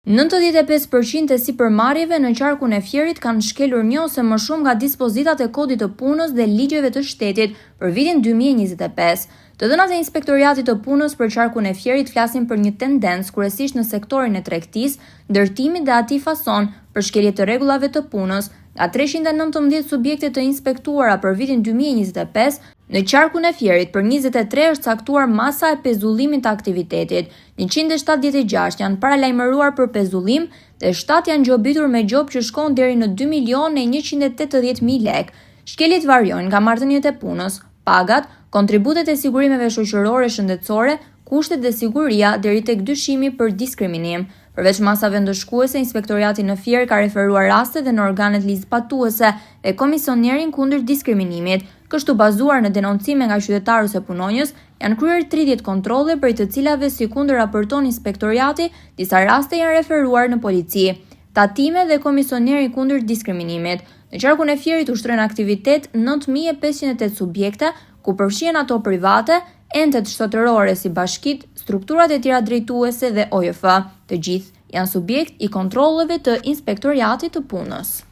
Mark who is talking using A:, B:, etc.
A: 95% e sipërmarrjeve në qarkun e Fierit kanë shkelur një ose më shumë nga dispozitat e kodit të punës dhe ligjeve të shtetit për vitin 2025. Të dhënat e Inspektoriatit të Punës për qarkun e Fierit flasin për një tendencë kryesisht në sektorin e tregtisë, ndërtimit dhe atij fason për shkelje të rregullave të punës. Nga 319 subjekte të inspektuara për vitin 2025, në qarkun e Fierit për 23 është caktuar masa e pezullimit të aktivitetit, 176 janë paralajmëruar për pezullim dhe 7 janë gjobitur me gjop që shkon deri në 2.180.000 lekë. Shkeljet variojnë nga marrëdhëniet e punës, pagat, kontributet e sigurimeve shoqërore shëndetësore, kushtet dhe siguria deri tek dyshimi për diskriminim. Përveç masave ndëshkuese, Inspektoriati në Fier ka referuar raste dhe në organet ligjpatuese dhe Komisionerin kundër diskriminimit. Kështu bazuar në denoncime nga qytetarë ose punonjës, janë kryer 30 kontrolle, prej të cilave sikundër raporton Inspektoriati, disa raste janë referuar në polici. Tatime dhe Komisioneri kundër diskriminimit. Në qarkun e Fierit ushtrojnë aktivitet 9.508 subjekte, ku përfshihen ato private, entet shtetërore si bashkitë, strukturat e tjera drejtuese dhe OJF. Të gjithë janë subjekt i kontrolleve të Inspektoriatit të Punës.